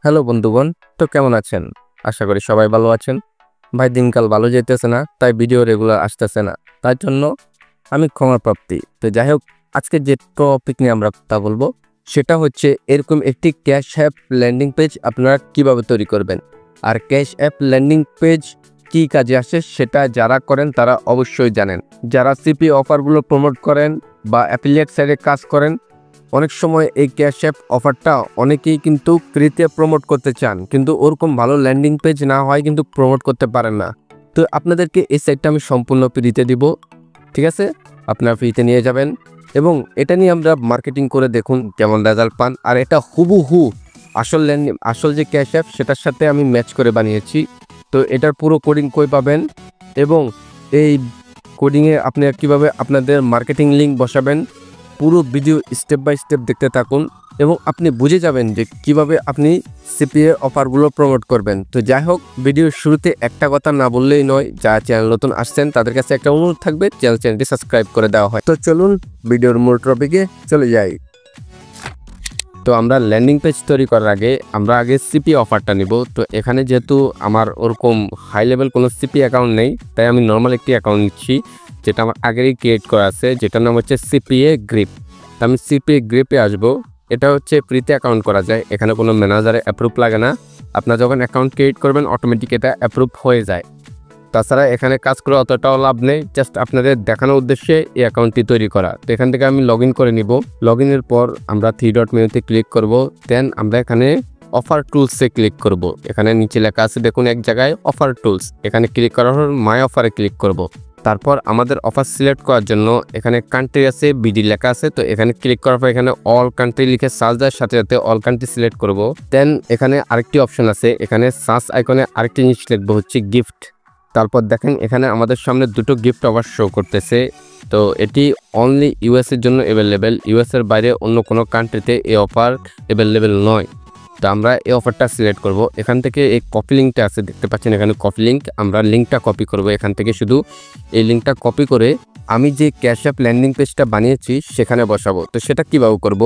Hello বন্ধুগণ, তো কেমন আছেন? আশা করি সবাই ভালো আছেন। ভাই দিনকাল ভালো যেতেছে না, তাই ভিডিও রেগুলার আসতেছে না, তার জন্য আমি ক্ষমা প্রার্থী। তো যাই হোক, আজকে যে টপিক নিয়ে আমরা কথা বলবো সেটা হচ্ছে এরকম একটি ক্যাশ অ্যাপ ল্যান্ডিং পেজ আপনারা কিভাবে তৈরি করবেন। আর ক্যাশ অ্যাপ ল্যান্ডিং পেজ কি কাজে আসে সেটা যারা করেন তারা অবশ্যই জানেন। যারা সিপি অফারগুলো প্রমোট করেন বা অ্যাফিলিয়েট সাইটে কাজ করেন, অনেক সময় এই ক্যাশ অ্যাপ অফারটা অনেকেই কিন্তু ফ্রিতে প্রমোট করতে চান, কিন্তু ওরকম ভালো ল্যান্ডিং পেজ না হয় কিন্তু প্রমোট করতে পারেন না। তো আপনাদেরকে এই সাইটটা আমি সম্পূর্ণ ফ্রিতে দিব, ঠিক আছে? আপনারা ফ্রিতে নিয়ে যাবেন এবং এটা নিয়ে আমরা মার্কেটিং করে দেখুন কেমন রেজাল্ট পান। আর এটা হুবহু আসল যে ক্যাশ অ্যাপ সেটার সাথে আমি ম্যাচ করে বানিয়েছি। তো এটার পুরো কোডিং কই পাবেন এবং এই কোডিংয়ে আপনি কীভাবে আপনাদের মার্কেটিং লিঙ্ক বসাবেন, পুরো ভিডিও স্টেপ বাই স্টেপ দেখতে থাকুন এবং আপনি বুঝে যাবেন যে কিভাবে আপনি সিপিএ অফারগুলো প্রমোট করবেন। তো যাই হোক, ভিডিওর শুরুতে একটা কথা না বললেই নয়, যারা চ্যানেল নতুন আসছেন তাদের কাছে একটা অনুরোধ থাকবে চ্যানেলটি সাবস্ক্রাইব করে দেওয়া হয়। তো চলুন ভিডিওর মূল টপিকে চলে যাই। তো আমরা ল্যান্ডিং পেজ তৈরি করার আগে আমরা আগে সিপি অফারটা নিব। তো এখানে যেহেতু আমার ওরকম হাই লেভেল কোনো সিপি অ্যাকাউন্ট নেই, তাই আমি নর্মাল একটি অ্যাকাউন্ট নিচ্ছি যেটা আমার আগেরই ক্রিয়েট করা আছে, যেটার নাম হচ্ছে সিপিএ গ্রিপ। তো আমি সিপিএ গ্রিপে আসবো। এটা হচ্ছে ফ্রিতে অ্যাকাউন্ট করা যায়, এখানে কোনো ম্যানেজারে অ্যাপ্রুভ লাগে না। আপনার যখন অ্যাকাউন্ট ক্রিয়েট করবেন অটোমেটিক এটা অ্যাপ্রুভ হয়ে যায়। তাছাড়া এখানে কাজ করে অতটাও লাভ নেই, জাস্ট আপনাদের দেখানোর উদ্দেশ্যে এই অ্যাকাউন্টটি তৈরি করা। তো এখান থেকে আমি লগ ইন করে নিব। লগ ইনের পর আমরা 3 ডট মেনুতে ক্লিক করব। দেন আমরা এখানে অফার টুলসে ক্লিক করব। এখানে নিচে লেখা আছে দেখুন এক জায়গায় অফার টুলস, এখানে ক্লিক করার পর মাই অফারে ক্লিক করব। তারপর আমাদের অফার সিলেক্ট করার জন্য এখানে কান্ট্রি আছে, বিডি লেখা আছে। তো এখানে ক্লিক করার পর এখানে অল কান্ট্রি লিখে সার্চ দেওয়ার সাথে সাথে অল কান্ট্রি সিলেক্ট করব। দেন এখানে আরেকটি অপশন আছে, এখানে সার্চ আইকনে আরেকটি জিনিস লিখবো হচ্ছে গিফট। তারপর দেখেন এখানে আমাদের সামনে দুটো গিফট অফার শো করতেছে। তো এটি অনলি ইউএসের জন্য অ্যাভেলেবেল, ইউএসের বাইরে অন্য কোনো কান্ট্রিতে এই অফার অ্যাভেলেবেল নয়। তো আমরা এই অফারটা সিলেক্ট করব। এখান থেকে এই কপি লিঙ্কটা আছে, দেখতে পাচ্ছেন এখানে কপি লিঙ্ক, আমরা লিঙ্কটা কপি করব। এখান থেকে শুধু এই লিঙ্কটা কপি করে আমি যে ক্যাশ অ্যাপ ল্যান্ডিং পেজটা বানিয়েছি সেখানে বসাবো। তো সেটা কীভাবে করব,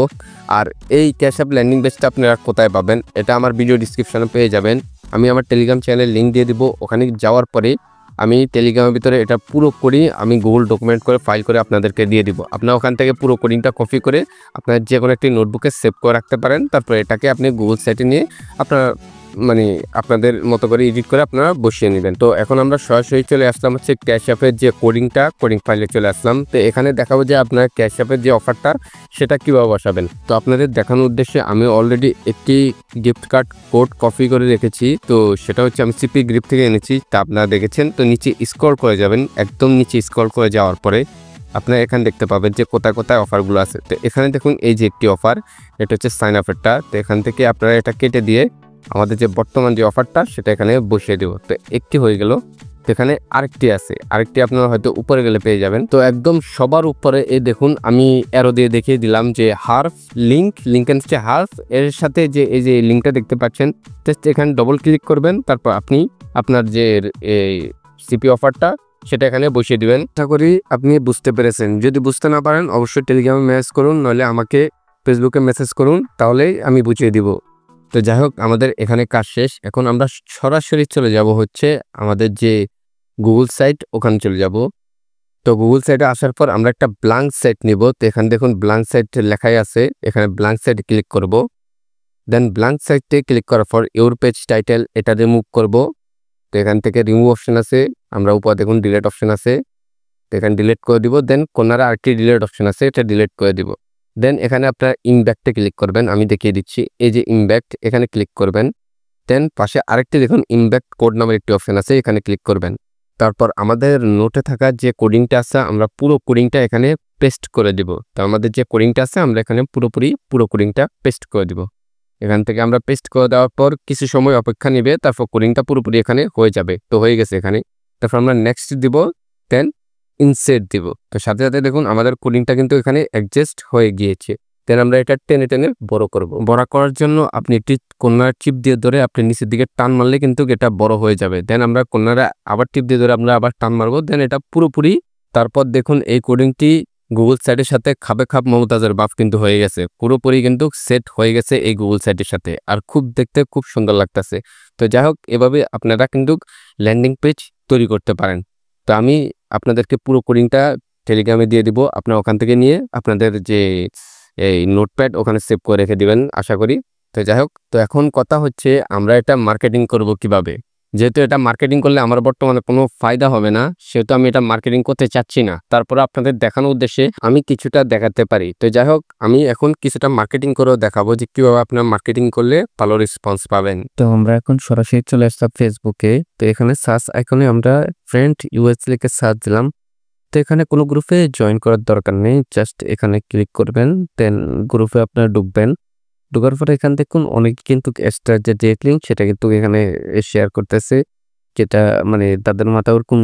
আর এই ক্যাশ অ্যাপ ল্যান্ডিং পেজটা আপনারা কোথায় পাবেন, এটা আমার ভিডিও ডিসক্রিপশনে পেয়ে যাবেন। আমি আমার টেলিগ্রাম চ্যানেলের লিঙ্ক দিয়ে দিব। ওখানে যাওয়ার পরে আমি টেলিগ্রামের ভিতরে এটা পুরো কোডিং আমি গুগল ডকুমেন্ট করে ফাইল করে আপনাদেরকে দিয়ে দিব। আপনারা ওখান থেকে পুরো কোডিংটা কপি করে আপনার যে কোনো একটি নোটবুকে সেভ করে রাখতে পারেন। তারপর এটাকে আপনি গুগল সাইটে নিয়ে আপনার আপনাদের মতো করে এডিট করে আপনারা বসিয়ে নেবেন। তো এখন আমরা সরাসরি চলে আসলাম হচ্ছে ক্যাশ অ্যাপের যে কোডিং ফাইলে চলে আসলাম। তো এখানে দেখাবো যে আপনার ক্যাশ অ্যাপের যে অফারটা সেটা কীভাবে বসাবেন। তো আপনাদের দেখানোর উদ্দেশ্যে আমি অলরেডি একটি গিফট কার্ড কোড কপি করে রেখেছি। তো সেটা হচ্ছে আমি সিপি গ্রিপ থেকে এনেছি, তা আপনারা দেখেছেন। তো নিচে স্ক্রল করে যাবেন, একদম নিচে স্ক্রল করে যাওয়ার পরে আপনারা এখানে দেখতে পাবেন যে কোথায় কোথায় অফারগুলো আছে। তো এখানে দেখুন এই যে একটি অফার, এটা হচ্ছে সাইন আপেরটা। তো এখান থেকে আপনারা এটা কেটে দিয়ে আমাদের যে বর্তমান যে অফারটা সেটা এখানে বসিয়ে দেব। তো একটি হয়ে গেল। তো এখানে আরেকটি আছে, আরেকটি আপনারা হয়তো উপরে গেলে পেয়ে যাবেন। তো একদম সবার উপরে এই দেখুন আমি অ্যারো দিয়ে দেখিয়ে দিলাম যে হার্ফ লিঙ্ক এন্ড হার্ফ, এর সাথে যে এই যে লিঙ্কটা দেখতে পাচ্ছেন, জাস্ট এখানে ডবল ক্লিক করবেন। তারপর আপনি আপনার যে এই সিপি অফারটা সেটা এখানে বসিয়ে দিবেন। আশা করি আপনি বুঝতে পেরেছেন। যদি বুঝতে না পারেন অবশ্যই টেলিগ্রামে মেসেজ করুন, নইলে আমাকে ফেসবুকে মেসেজ করুন, তাহলেই আমি বুঝিয়ে দিব। তো যাই হোক, আমাদের এখানে কাজ শেষ। এখন আমরা সরাসরি চলে যাব হচ্ছে আমাদের যে গুগল সাইট, ওখানে চলে যাব। তো গুগল সাইটে আসার পর আমরা একটা ব্ল্যাঙ্ক সাইট নিব। তো এখানে দেখুন ব্ল্যাঙ্ক সাইট লেখাই আছে, এখানে ব্ল্যাঙ্ক সাইটে ক্লিক করব। দেন ব্ল্যাঙ্ক সাইটে ক্লিক করার পর ইউর পেজ টাইটেল এটা রিমুভ করব। তো এখান থেকে রিমুভ অপশন আছে, আমরা উপর দেখুন ডিলিট অপশন আছে, তো এখানে ডিলিট করে দিব। দেন কোনারে আরেকটি ডিলিট অপশন আছে, এটা ডিলিট করে দিব। দেন এখানে আপনার ইমব্যাক্টে ক্লিক করবেন, আমি দেখিয়ে দিচ্ছি। এই যে ইমব্যাক্ট, এখানে ক্লিক করবেন। দেন পাশে আরেকটি দেখুন ইমব্যাক্ট কোড নামের একটি অপশন আছে, এখানে ক্লিক করবেন। তারপর আমাদের নোটে থাকা যে কোডিংটা আছে আমরা পুরো কোডিংটা এখানে পেস্ট করে দিব। তো আমাদের যে কোডিংটা আছে আমরা এখানে পুরো কোডিংটা পেস্ট করে দিব। এখান থেকে আমরা পেস্ট করে দেওয়ার পর কিছু সময় অপেক্ষা নেবে, তারপর কোডিংটা পুরোপুরি এখানে হয়ে যাবে। তো হয়ে গেছে এখানে। তারপর আমরা নেক্সট দিব, দেন ইনসেট দিব। তো সাথে সাথে দেখুন আমাদের কোডিংটা কিন্তু এখানে অ্যাডজাস্ট হয়ে গিয়েছে। দেন আমরা এটা টেনে টেনে বড় করব। বড় করার জন্য আপনি একটি কর্নার চিপ দিয়ে ধরে আপনি নিচের দিকে টান মারলে কিন্তু এটা বড় হয়ে যাবে। দেন আমরা কর্নারে আবার টিপ দিয়ে ধরে আমরা আবার টান মারবো, দেন এটা পুরোপুরি। তারপর দেখুন এই কোডিংটি গুগল সাইটের সাথে খাপে খাপ মমতাজের বাপ কিন্তু হয়ে গেছে, পুরোপুরি কিন্তু সেট হয়ে গেছে এই গুগল সাইটের সাথে, আর খুব দেখতে খুব সুন্দর লাগতেছে। তো যাই হোক, এভাবে আপনারা কিন্তু ল্যান্ডিং পেজ তৈরি করতে পারেন। তো আমি আপনাদেরকে পুরো কোডিংটা টেলিগ্রামে দিয়ে দিব, আপনারা ওখান থেকে নিয়ে আপনাদের যে এই নোটপ্যাড ওখানে সেভ করে রেখে দিবেন আশা করি। তো যাই হোক, তো এখন কথা হচ্ছে আমরা এটা মার্কেটিং করব কিভাবে। যেহেতু এটা মার্কেটিং করলে আমার বর্তমানে কোনো ফায়দা হবে না, সেহেতু আমি এটা মার্কেটিং করতে চাচ্ছি না। তারপরে আপনাদের দেখানোর উদ্দেশ্যে আমি কিছুটা দেখাতে পারি। তো যাই হোক, আমি এখন কিছুটা মার্কেটিং করেও দেখাবো যে কীভাবে আপনার মার্কেটিং করলে ভালো রেসপন্স পাবেন। তো আমরা এখন সরাসরি চলে আসলাম ফেসবুকে। তো এখানে সার্চ আইকনে আমরা ফ্রেন্ড ইউএস লিখে সার্চ দিলাম। তো এখানে কোনো গ্রুপে জয়েন করার দরকার নেই, জাস্ট এখানে ক্লিক করবেন, দেন গ্রুপে আপনারা ঢুকবেন। ঢোকার পরে এখান থেকে অনেক কিন্তু এক্সট্রা যে ডেট লিঙ্ক সেটা কিন্তু এখানে শেয়ার করতেছে, যেটা মানে তাদের মাথা ওরকম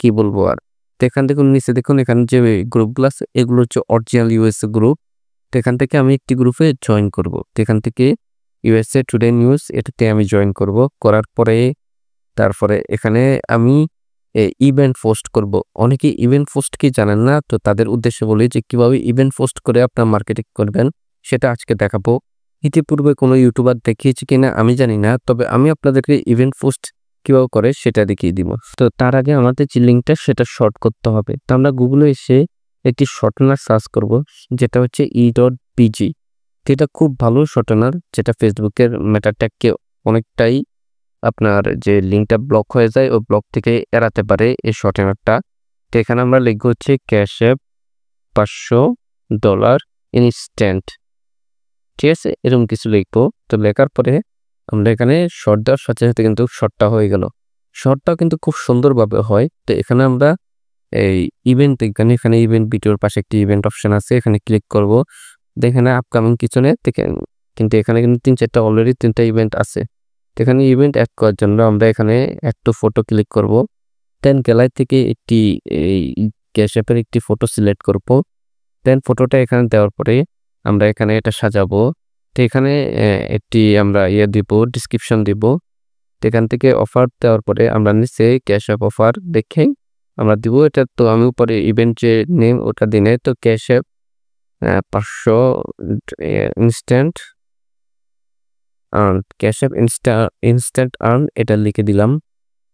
কি বলবো আর। তো এখান থেকে নিচে দেখুন এখানে যে গ্রুপগুলো আছে এগুলো হচ্ছে অরিজিনাল ইউএসএ গ্রুপ। তো এখান থেকে আমি একটি গ্রুপে জয়েন করব। তো এখান থেকে ইউএসএ টুডে নিউজ এটাতে আমি জয়েন করব। করার পরে তারপরে এখানে আমি ইভেন্ট পোস্ট করব। অনেকে ইভেন্ট পোস্ট কি জানেন না, তো তাদের উদ্দেশ্যে বলি যে কিভাবে ইভেন্ট পোস্ট করে আপনার মার্কেটিং করবেন সেটা আজকে দেখাবো। ইতিপূর্বে কোনো ইউটিউবার দেখিয়েছি কিনা আমি জানি না, তবে আমি আপনাদেরকে ইভেন্ট পোস্ট কীভাবে করে সেটা দেখিয়ে দিব। তো তার আগে আমাদের যে লিঙ্কটা সেটা শর্ট করতে হবে। তো আমরা গুগলে এসে একটি শর্টনার সার্চ করব, যেটা হচ্ছে e.pg। এটা খুব ভালো শর্টনার, যেটা ফেসবুকের মেটা ট্যাগকে অনেকটাই আপনার যে লিঙ্কটা ব্লক হয়ে যায় ওই ব্লক থেকে এড়াতে পারে এই শর্টনারটা। তো এখানে আমরা লিখব হচ্ছে ক্যাশ অ্যাপ $500 ইনস্ট্যান্ট, ঠিক আছে, এরকম কিছু লিখবো। তো লেখার পরে আমরা এখানে শর্ট দেওয়ার সাথে সাথে কিন্তু শর্টটা হয়ে গেল। শর্টটাও কিন্তু খুব সুন্দরভাবে হয়। তো এখানে আমরা এই ইভেন্ট, এখানে ইভেন্ট ভিডিওর পাশে একটি ইভেন্ট অপশন আছে, এখানে ক্লিক করব। এখানে আপকামিং কিছনে কিন্তু এখানে কিন্তু 3-4টা অলরেডি 3টা ইভেন্ট আছে। তো এখানে ইভেন্ট অ্যাড করার জন্য আমরা এখানে অ্যাড টু ফটো ক্লিক করব। দেন গ্যালারি থেকে একটি এই ক্যাশ অ্যাপের একটি ফটো সিলেক্ট করব। দেন ফটোটা এখানে দেওয়ার পরে আমরা এখানে এটা সাজাবো। তো এখানে একটি আমরা দিব, ডিসক্রিপশন দিব। তো এখান থেকে অফার দেওয়ার পরে আমরা নিচে ক্যাশ অ্যাপ অফার দেখে আমরা দিব। এটা তো আমি উপরে ইভেন্ট যে নেম ওটা দিনে, তো cash app 500 instant earn, cash app instant earn এটা লিখে দিলাম।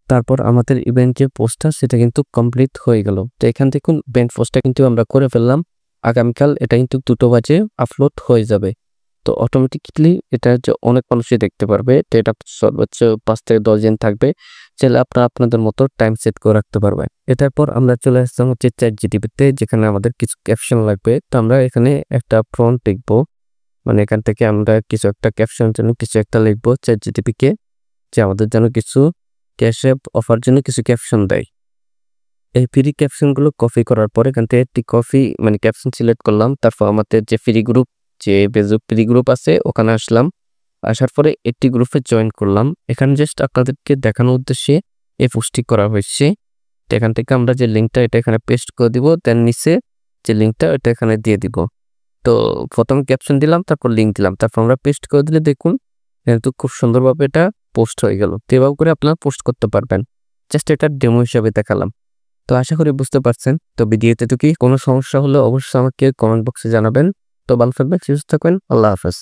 তারপর আমাদের ইভেন্ট যে পোস্টটা সেটা কিন্তু কমপ্লিট হয়ে গেল। তো এখান থেকে ইভেন্ট পোস্টটা কিন্তু আমরা করে ফেললাম। আগামীকাল এটা কিন্তু 2টো বাজে আপলোড হয়ে যাবে। তো অটোমেটিকলি এটা যে অনেক মানুষই দেখতে পারবে। তো এটা সর্বোচ্চ 5 থেকে 10 দিন থাকবে, চাইলে আপনারা আপনাদের মতো টাইম সেট করে রাখতে পারবেন। এটার পর আমরা চলে আসলাম হচ্ছে চ্যাটজিপিটিতে, যেখানে আমাদের কিছু ক্যাপশন লাগবে। তো আমরা এখানে একটা প্রম্পট লিখবো, মানে এখান থেকে আমরা কিছু একটা ক্যাপশনের জন্য কিছু একটা লিখবো চ্যাটজিপিটিকে, যে আমাদের জন্য কিছু ক্যাশ অ্যাপ অফার জন্য কিছু ক্যাপশন দেয়। এই ফ্রি ক্যাপশনগুলো কপি করার পরে এখান থেকে একটি ক্যাপশন সিলেক্ট করলাম। তারপর আমাদের যে ফ্রি গ্রুপ, যে ফেসবুক ফ্রি গ্রুপ আছে ওখানে আসলাম। আসার পরে একটি গ্রুপে জয়েন করলাম। এখানে জাস্ট আপনাদেরকে দেখানোর উদ্দেশ্যে এই পোস্টটি করা হয়েছে। তো এখান থেকে আমরা যে লিঙ্কটা এটা এখানে পেস্ট করে দিব, দেন নিচে যে লিঙ্কটা এটা এখানে দিয়ে দিব। তো প্রথমে ক্যাপশন দিলাম, তারপর লিঙ্ক দিলাম, তারপর আমরা পেস্ট করে দিলে দেখুন কিন্তু খুব সুন্দরভাবে এটা পোস্ট হয়ে গেল। তো এভাবে করে আপনারা পোস্ট করতে পারবেন। জাস্ট এটা ডেমো হিসাবে দেখালাম। তো আশা করি বুঝতে পারছেন। তো ভিডিওতে তো কি কোনো সমস্যা হলে অবশ্যই আমাকে কমেন্ট বক্সে জানাবেন। তো ভালো থাকবেন, সুস্থ থাকবেন, আল্লাহ হাফেজ।